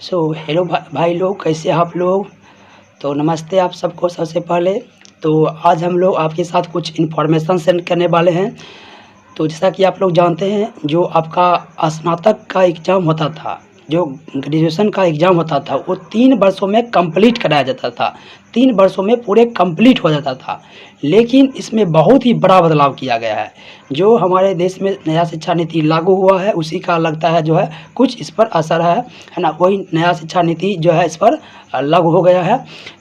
Hello भाई लोग, कैसे हैं आप लोग। तो नमस्ते आप सबको। सबसे पहले तो आज हम लोग आपके साथ कुछ इन्फॉर्मेशन सेंड करने वाले हैं। तो जैसा कि आप लोग जानते हैं, जो आपका स्नातक का एग्ज़ाम होता था, जो ग्रेजुएशन का एग्ज़ाम होता था, वो 3 वर्षों में कंप्लीट कराया जाता था। 3 वर्षों में पूरे कंप्लीट हो जाता था। लेकिन इसमें बहुत ही बड़ा बदलाव किया गया है। जो हमारे देश में नया शिक्षा नीति लागू हुआ है, उसी का लगता है जो है कुछ इस पर असर है ना। वही नया शिक्षा नीति जो है इस पर लागू हो गया है।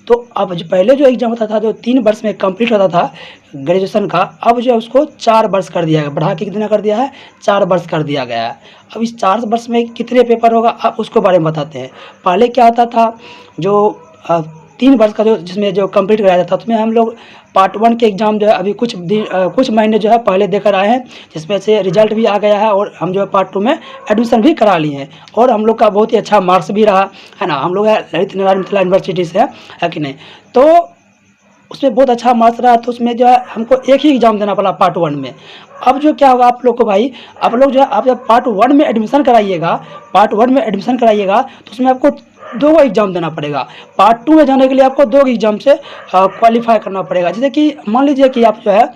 तो अब जो पहले जो एग्ज़ाम होता था, जो 3 वर्ष में कंप्लीट होता था ग्रेजुएशन का, अब जो है उसको 4 वर्ष कर दिया गया। बढ़ा के कितना कर दिया है? 4 वर्ष कर दिया गया है। अब इस 4 वर्ष में कितने पेपर होगा, आप उसको बारे में बताते हैं। पहले क्या होता था, जो 3 वर्ष का जो जिसमें जो कंप्लीट कराया जाता था, उसमें हम लोग पार्ट 1 के एग्ज़ाम जो है अभी कुछ महीने जो है पहले देकर आए हैं, जिसमें से रिजल्ट भी आ गया है और हम जो है पार्ट 2 में एडमिशन भी करा लिए हैं। और हम लोग का बहुत ही अच्छा मार्क्स भी रहा है ना। हम लोग ललित नारायण मिथिला यूनिवर्सिटी से है कि नहीं। तो उसमें बहुत अच्छा मार्क्स रहा, तो उसमें जो है हमको एक ही एग्ज़ाम देना पड़ा पार्ट 1 में। अब जो क्या होगा आप लोग को भाई, आप लोग जो है आप जब पार्ट 1 में एडमिशन कराइएगा, तो उसमें आपको 2 एग्ज़ाम देना पड़ेगा। पार्ट 2 में जाने के लिए आपको 2 एग्ज़ाम से क्वालीफाई करना पड़ेगा। जैसे कि मान लीजिए कि आप जो है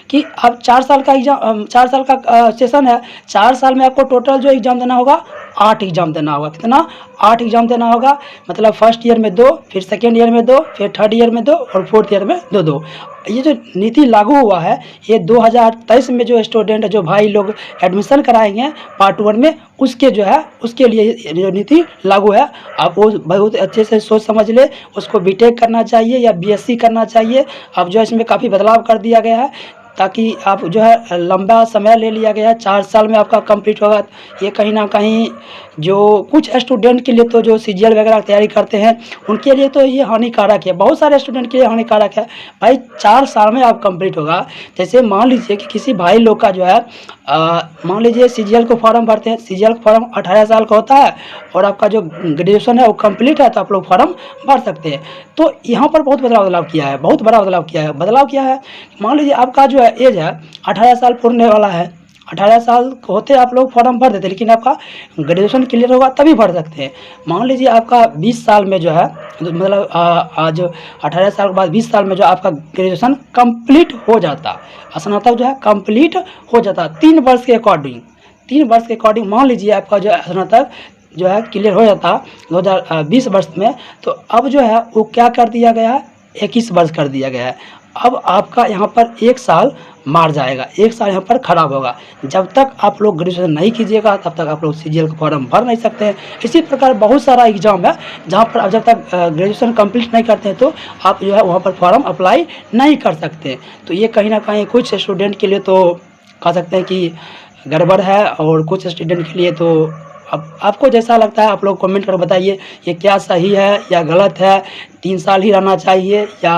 कि अब 4 साल का एग्ज़ाम 4 साल का सेशन है। 4 साल में आपको टोटल जो एग्ज़ाम देना होगा, 8 एग्ज़ाम देना होगा। कितना? 8 एग्ज़ाम देना होगा। मतलब फर्स्ट ईयर में 2, फिर सेकेंड ईयर में 2, फिर थर्ड ईयर में 2 और फोर्थ ईयर में 2-2। ये जो नीति लागू हुआ है, ये 2023 में जो स्टूडेंट जो भाई लोग एडमिशन कराएंगे पार्ट 1 में, उसके जो है उसके लिए ये जो नीति लागू है, आप वो बहुत अच्छे से सोच समझ ले। उसको बीटेक करना चाहिए या बीएससी करना चाहिए। अब जो है इसमें काफ़ी बदलाव कर दिया गया है, ताकि आप जो है लंबा समय ले लिया गया है। 4 साल में आपका कंप्लीट होगा। ये कहीं ना कहीं जो कुछ स्टूडेंट के लिए, तो जो सीजीएल वगैरह की तैयारी करते हैं, उनके लिए तो ये हानिकारक है। बहुत सारे स्टूडेंट के लिए हानिकारक है भाई। 4 साल में आप कंप्लीट होगा। जैसे मान लीजिए कि किसी भाई लोग का जो है मान लीजिए सीजीएल को फॉर्म भरते हैं। सीजीएल का फॉर्म 18 साल का होता है और आपका जो ग्रेजुएशन है वो कंप्लीट है, तो आप लोग फॉर्म भर सकते हैं। तो यहाँ पर बहुत बदलाव किया है, बहुत बड़ा बदलाव किया है। बदलाव क्या है? मान लीजिए आपका जो है एज है 18 साल पूर्ण वाला है। 18 साल होते आप लोग फॉर्म भर देते, लेकिन आपका ग्रेजुएशन क्लियर होगा तभी भर सकते हैं। मान लीजिए आपका 20 साल में जो है, मतलब आज 18 साल के बाद 20 साल में जो आपका ग्रेजुएशन कंप्लीट हो जाता, स्नातक जो है कंप्लीट हो जाता 3 वर्ष के अकॉर्डिंग। 3 वर्ष के अकॉर्डिंग मान लीजिए आपका जो है स्नातक जो है क्लियर हो जाता 2020 वर्ष में, तो अब जो है वो क्या कर दिया गया है? 21 वर्ष कर दिया गया है। अब आपका यहाँ पर 1 साल मार जाएगा, 1 साल यहाँ पर खराब होगा। जब तक आप लोग ग्रेजुएशन नहीं कीजिएगा, तब तक आप लोग सीजीएल का फॉर्म भर नहीं सकते हैं। इसी प्रकार बहुत सारा एग्ज़ाम है जहाँ पर आप जब तक ग्रेजुएशन कंप्लीट नहीं करते हैं, तो आप जो है वहाँ पर फॉर्म अप्लाई नहीं कर सकते। तो ये कहीं ना कहीं कुछ स्टूडेंट के लिए तो कह सकते हैं कि गड़बड़ है, और कुछ स्टूडेंट के लिए तो अब आपको जैसा लगता है आप लोग कमेंट कर बताइए, ये क्या सही है या गलत है। 3 साल ही रहना चाहिए या